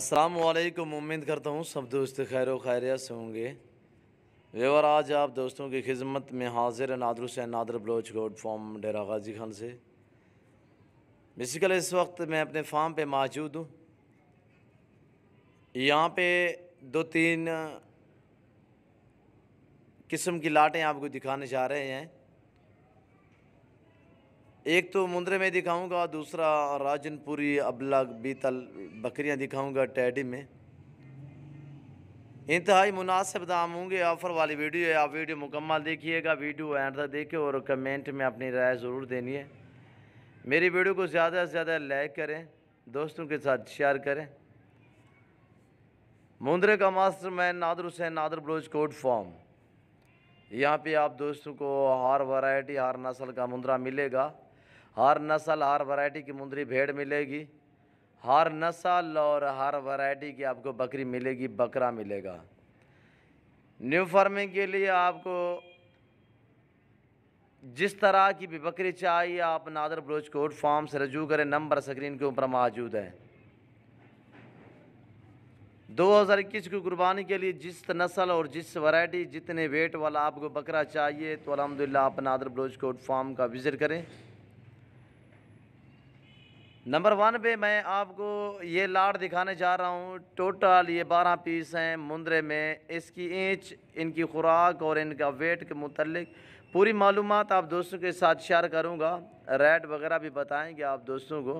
अस्सलामुअलैकुम। उम्मीद करता हूँ सब दोस्त खैर खैरियत से होंगे। व्यवर आज आप दोस्तों की खिदमत में हाजिर है नादर हुसैन नादर बलोच गोड फार्म डेरा गाजी खान से। बेसिकली इस वक्त मैं अपने फार्म पे मौजूद हूँ। यहाँ पे दो तीन किस्म की लाटें आपको दिखाने जा रहे हैं। एक तो मुंद्रे में दिखाऊंगा, दूसरा राजनपुरी अबलग बीतल बकरियां दिखाऊंगा टैडी में। इंतहाई मुनासिब दाम होंगे, ऑफ़र वाली वीडियो है। आप वीडियो मुकम्मल देखिएगा, वीडियो एंड तक देखिए और कमेंट में अपनी राय ज़रूर देनी है। मेरी वीडियो को ज़्यादा से ज़्यादा लाइक करें, दोस्तों के साथ शेयर करें। मुंद्रे का मास्टरमाइंड नादर हुसैन नादर बलोच कोड फार्म। यहाँ पे आप दोस्तों को हर वैरायटी हर नस्ल का मुंद्रा मिलेगा। हर नस्ल हर वैरायटी की मुंद्री भेड़ मिलेगी। हर नस्ल और हर वैरायटी की आपको बकरी मिलेगी, बकरा मिलेगा। न्यू फार्मिंग के लिए आपको जिस तरह की भी बकरी चाहिए आप नादर बलोच कोड फार्म से रजू करें। नंबर स्क्रीन के ऊपर मौजूद है। 2021 की कुर्बानी के लिए जिस नस्ल और जिस वैरायटी जितने वेट वाला आपको बकरा चाहिए तो अल्हम्दुलिल्लाह आप नादर बलोच कोड फार्म का विज़िट करें। नंबर 1 पे मैं आपको ये लाट दिखाने जा रहा हूँ। टोटल ये 12 पीस हैं मुंद्रे में। इसकी इंच, इनकी खुराक और इनका वेट के मुतल्लिक पूरी मालूमात आप दोस्तों के साथ शेयर करूँगा। रेट वगैरह भी बताएंगे आप दोस्तों को।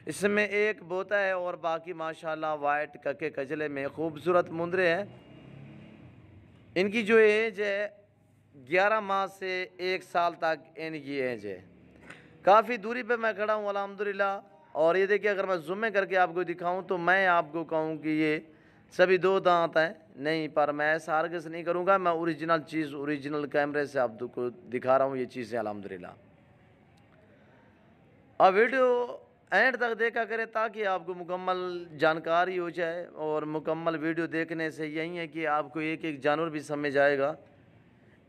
इसमें एक बोता है और बाकी माशाल्लाह वाइट कके कजले में खूबसूरत मुंद्रे हैं। इनकी जो एज है 11 माह से 1 साल तक इनकी एज है। काफ़ी दूरी पे मैं खड़ा हूँ अल्हम्दुलिल्लाह। और ये देखिए, अगर मैं ज़ूम करके आपको दिखाऊं तो मैं आपको कहूँ कि ये सभी 2 दांत हैं नहीं, पर मैं ऐसा हरगिज़ नहीं करूँगा। मैं ओरिजिनल चीज़ ओरिजिनल कैमरे से आपको दिखा रहा हूँ ये चीज़ें अल्हम्दुलिल्लाह। अब वीडियो एंड तक देखा करें ताकि आपको मुकम्मल जानकारी हो जाए। और मुकम्मल वीडियो देखने से यही है कि आपको एक एक जानवर भी समझ आएगा।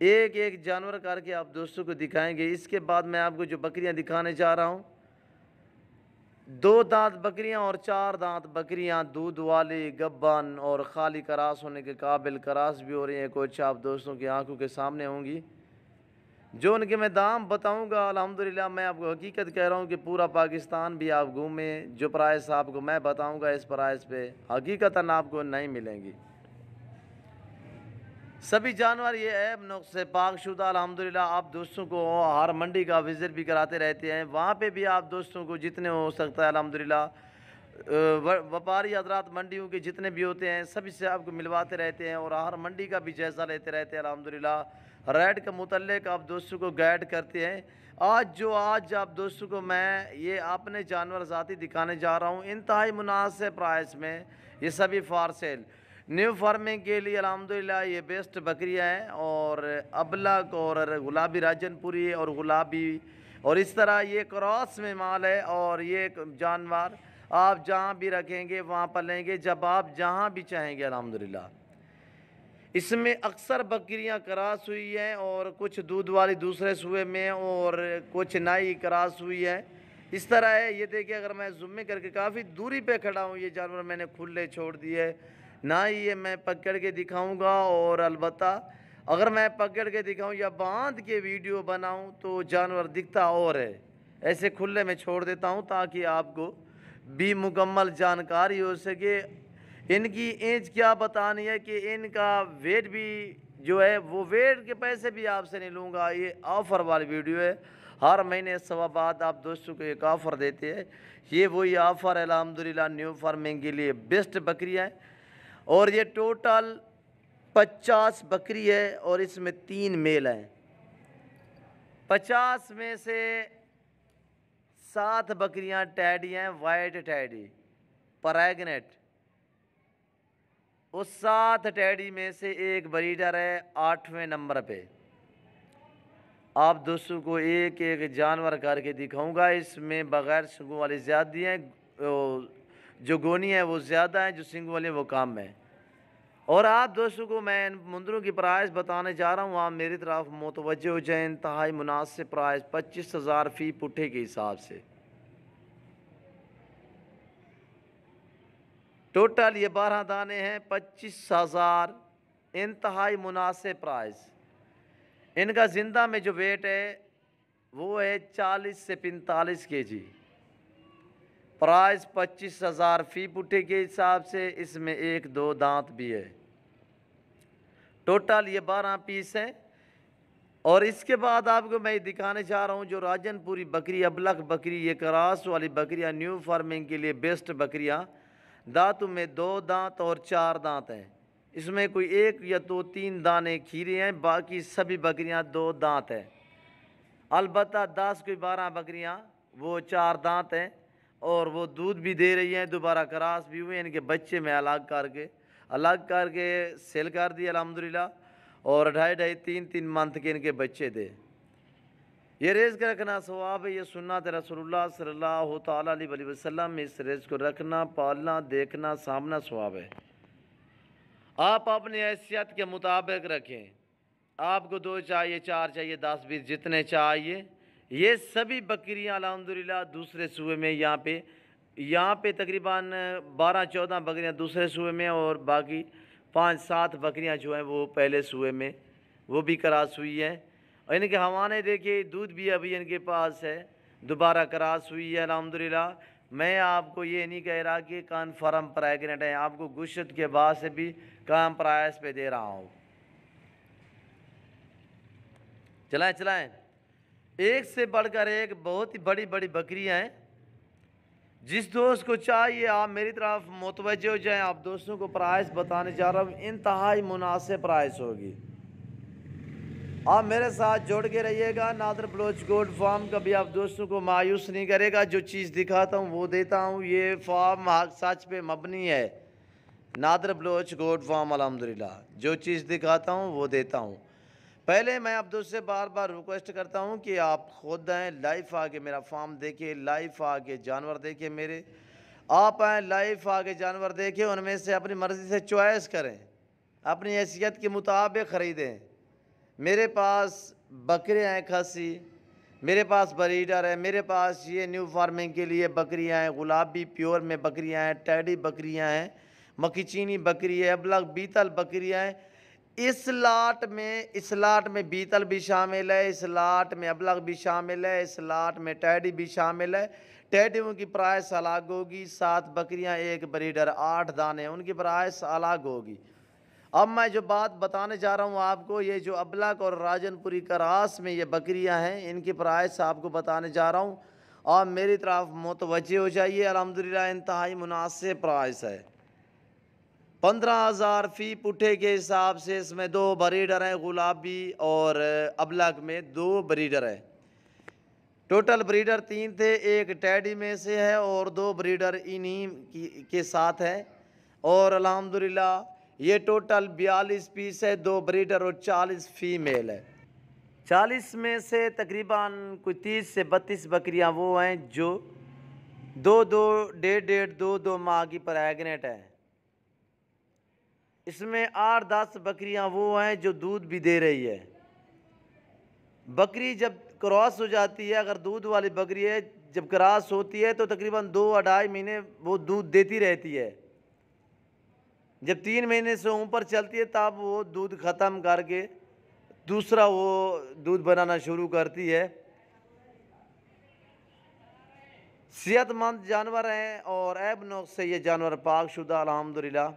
एक एक जानवर करके आप दोस्तों को दिखाएंगे। इसके बाद मैं आपको जो बकरियां दिखाने जा रहा हूं, 2 दांत बकरियां और 4 दांत बकरियां, दूध वाली, गब्बन और खाली करास होने के काबिल करास भी हो रही हैं। कुछ आप दोस्तों की आंखों के सामने होंगी। जो उनके मैं दाम बताऊंगा अल्हम्दुलिल्लाह मैं आपको हकीकत कह रहा हूं कि पूरा पाकिस्तान भी आप घूमें, जो प्राइस आपको मैं बताऊंगा इस प्राइस पे हकीकतन आपको नहीं मिलेंगी। सभी जानवर ये ऐब नुक्स से पाकशुदा अल्हम्दुलिल्लाह। आप दोस्तों को हर मंडी का विज़िट भी कराते रहते हैं। वहाँ पे भी आप दोस्तों को जितने हो सकता है अल्हम्दुलिल्लाह व्यापारी हजरात मंडियों के जितने भी होते हैं सभी से आपको मिलवाते रहते हैं और हर मंडी का भी जायज़ा लेते रहते हैं अल्हम्दुलिल्लाह। रेट के मुतल्लिक आप दोस्तों को गाइड करते हैं। आज आप दोस्तों को मैं ये अपने जानवर ज़ाती दिखाने जा रहा हूँ इंतहाई मुनासिब प्राइस में। ये सभी फॉर सेल न्यू फार्मिंग के लिए अल्हम्दुलिल्लाह ये बेस्ट बकरियां हैं। और अबलग और गुलाबी राजनपुरी और गुलाबी और इस तरह ये क्रॉस में माल है। और ये जानवर आप जहां भी रखेंगे वहां पर लेंगे, जब आप जहां भी चाहेंगे अल्हम्दुलिल्लाह। इसमें अक्सर बकरियां क्रॉस हुई हैं और कुछ दूध वाली दूसरे सूए में और कुछ नई क्रॉस हुई है। इस तरह है। ये देखिए, अगर मैं ज़ूम करके काफ़ी दूरी पे खड़ा हूँ, ये जानवर मैंने खुले छोड़ दिए ना ही ये मैं पकड़ के दिखाऊंगा। और अलबत्ता अगर मैं पकड़ के दिखाऊं या बांध के वीडियो बनाऊं तो जानवर दिखता और है। ऐसे खुले में छोड़ देता हूं ताकि आपको भी मुकम्मल जानकारी हो सके। इनकी एज क्या बतानी है कि इनका वेट भी जो है वो वेट के पैसे भी आपसे नहीं लूँगा। ये ऑफ़र वाली वीडियो है। हर महीने सवा बाद आप दोस्तों को एक ऑफ़र देते हैं। ये वही ऑफ़र है अल्हम्दुलिल्लाह। न्यू फार्मिंग के लिए बेस्ट बकरियाँ हैं। और ये टोटल 50 बकरी है और इसमें 3 मेल हैं। 50 में से 7 बकरियां टैडी हैं, वाइट टैडी प्रेग्नेंट। उस 7 टैडी में से एक ब्रीडर है 8वें नंबर पे। आप दोस्तों को एक एक जानवर करके दिखाऊंगा। इसमें बगैर सिंगों वाली ज़्यादा हैं, जो गोनी है वो ज़्यादा है, जो सिंगों वाले वो कम है। और आप दोस्तों को मैं मुंदरों की प्राइस बताने जा रहा हूँ, आप मेरी तरफ मुतवज्जे हो जाए। इंतहाई मुनासिब प्राइस 25,000 फ़ी पुट्ठे के हिसाब से। टोटल ये 12 दाने हैं 25,000, इंतहाई मुनासिब प्राइस। इनका ज़िंदा में जो वेट है वो है 40 से 45 केजी। प्राइस 25,000 फी पुट्ठे के हिसाब से, इसमें 1-2 दांत भी है। टोटल ये 12 पीस हैं। और इसके बाद आपको मैं दिखाने जा रहा हूँ जो राजनपुरी बकरी, अबलख बकरी, ये क्रॉस वाली बकरियाँ, न्यू फार्मिंग के लिए बेस्ट बकरियाँ। दांतों में 2 दांत और 4 दांत हैं। इसमें कोई 1 या 2-3 दाने खीरे हैं, बाकी सभी बकरियाँ 2 दांत हैं। अलबत्ता 10 कोई 12 बकरियाँ वो 4 दांत हैं और वो दूध भी दे रही हैं, दोबारा क्रॉस भी हुए। इनके बच्चे में अलग करके सेल कर दिए अल्हम्दुलिल्लाह। और 2.5-3 मंथ के इनके बच्चे थे। ये रेज़ का रखना सवाब है, ये सुन्नत रसूलुल्लाह सल्लल्लाहु तआला अलैहि वसल्लम में इस रेज़ को रखना, पालना, देखना, सामना सवाब है। आप अपनी हैसियत के मुताबिक रखें। आपको 2 चाहिए, 4 चाहिए, 10-20 जितने चाहिए। ये सभी बकरियां अल्हम्दुलिल्लाह दूसरे सूबे में, यहाँ पे तकरीबन 12-14 बकरियां दूसरे सूबे में और बाकी 5-7 बकरियां जो हैं वो पहले सूबे में, वो भी क्रॉस हुई हैं। और इनके हवाने देखिए, दूध भी अभी इनके पास है, दोबारा क्रॉस हुई है अल्हम्दुलिल्लाह। मैं आपको ये नहीं कह रहा कि कन्फर्म प्रेग्नेंट है, आपको गुश्त के बाद से भी कम प्राइस पे दे रहा हूँ। चलाएं। एक से बढ़कर एक बहुत ही बड़ी बड़ी बकरियां हैं। जिस दोस्त को चाहिए आप मेरी तरफ मुतवज्जे हो जाएं। आप दोस्तों को प्राइस बताने जा रहा हूँ, इंतहाई मुनासिब प्राइस होगी। आप मेरे साथ जोड़ के रहिएगा। नादर बलोच गोट फार्म कभी आप दोस्तों को मायूस नहीं करेगा। जो चीज़ दिखाता हूँ वो देता हूँ। ये फार्म सच पे मबनी है। नादर बलोच गोट फार्म अल्हम्दुलिल्लाह, जो चीज़ दिखाता हूँ वो देता हूँ। पहले मैं आप दोस्त से बार बार रिक्वेस्ट करता हूँ कि आप खुद आएँ, लाइव आके मेरा फार्म देखें, लाइव आके जानवर देखें मेरे। आप आएँ, लाइव आके जानवर देखें, उनमें से अपनी मर्ज़ी से चॉइस करें, अपनी हैसियत के मुताबिक ख़रीदें। मेरे पास बकरे हैं खसी, मेरे पास ब्रीडर है, मेरे पास ये न्यू फार्मिंग के लिए बकरियां हैं, गुलाबी प्योर में बकरियां हैं, टैडी बकरियां हैं, मक्खी चीनी बकरी है, अबलग बीतल बकरियां हैं। इस लाट में बीतल भी शामिल है, इस लाट में अबलग भी शामिल है, इस लाट में टैडी भी शामिल है। टैडियों की प्राइस अलग होगी। 7 बकरियां, 1 ब्रीडर, 8 दाने, उनकी प्राइस अलग होगी। अब मैं जो बात बताने जा रहा हूँ आपको, ये जो अबलग और राजनपुरी क्रॉस में ये बकरियां हैं, इनकी प्राइस आपको बताने जा रहा हूँ। और मेरी तरफ मुतवज्जे हो जाइए। अल्हम्दुलिल्लाह इंतहाई मुनासिब प्राइस है। 15,000 फ़ी पुट्ठे के हिसाब से इसमें 2 ब्रीडर हैं, गुलाबी और अबलग में 2 ब्रीडर हैं। टोटल ब्रीडर 3 थे, 1 टैडी में से है और 2 ब्रीडर इन्हीं के साथ है। और अल्हम्दुलिल्लाह ये टोटल 42 पीस है, 2 ब्रीडर और 40 फीमेल है। 40 में से तकरीबन कोई 30 से 32 बकरियां वो हैं जो 2-2, 1.5-1.5, 2-2 माह की प्रेग्नेंट हैं। इसमें 8-10 बकरियां वो हैं जो दूध भी दे रही है। बकरी जब क्रॉस हो जाती है, अगर दूध वाली बकरी है, जब क्रॉस होती है तो तकरीबन 2-2.5 महीने वो दूध देती रहती है। जब 3 महीने से ऊपर चलती है तब वो दूध ख़त्म करके दूसरा वो दूध बनाना शुरू करती है। सेहतमंद जानवर हैं और ऐब नुक्स से ये जानवर पाकशुदा अल्हम्दुलिल्लाह।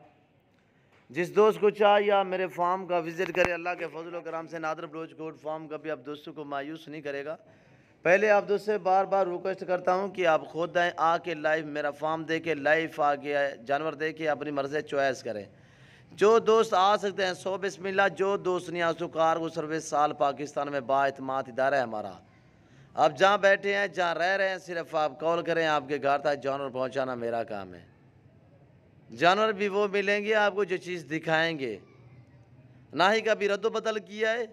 जिस दोस्त को चाहिए आप मेरे फार्म का विज़िट करें। अल्लाह के फजल करम से नादर बलोच गोट फार्म का भी आप दोस्तों को मायूस नहीं करेगा। पहले आप दोस्त से बार बार रिक्वेस्ट करता हूं कि आप खुद आएँ, आके लाइव मेरा फार्म देके, लाइव आके जानवर देके अपनी मर्ज़ी चॉइस करें। जो दोस्त आ सकते हैं 100 बिस्मिल्लाह, जो दोस्त नहीं आ सकते कार्गो सर्विस साल पाकिस्तान में बाएतमाद इदारा है हमारा। आप जहाँ बैठे हैं, जहाँ रह रहे हैं, सिर्फ आप कॉल करें, आपके घर तक जानवर पहुँचाना मेरा काम है। जानवर भी वो मिलेंगे आपको जो चीज़ दिखाएंगे। ना ही कभी रद्द बदल किया है,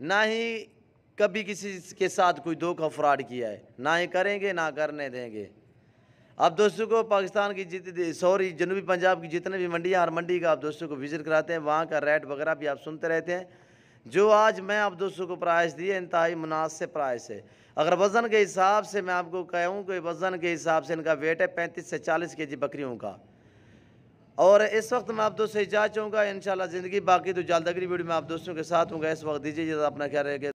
ना ही कभी किसी के साथ कोई धोखा फ्रॉड किया है, ना ही करेंगे, ना करने देंगे। आप दोस्तों को पाकिस्तान की जनूबी पंजाब की जितने भी मंडियाँ, हर मंडी का आप दोस्तों को विज़िट कराते हैं, वहाँ का रेट वगैरह भी आप सुनते रहते हैं। जो आज मैं आप दोस्तों को प्राइस दिए इंतहाई मुनासिब प्राइस है। अगर वज़न के हिसाब से मैं आपको कहूँ कि वज़न के हिसाब से इनका वेट है 35 से 40 केजी बकरियों का। और इस वक्त मैं आप दोस्तों से इजाज़त चाहूँगा, इंशाल्लाह ज़िंदगी बाकी तो जल्द अगली वीडियो में आप दोस्तों के साथ होंगे। इस वक्त दीजिए इजाज़त, अपना ख्याल रखिए।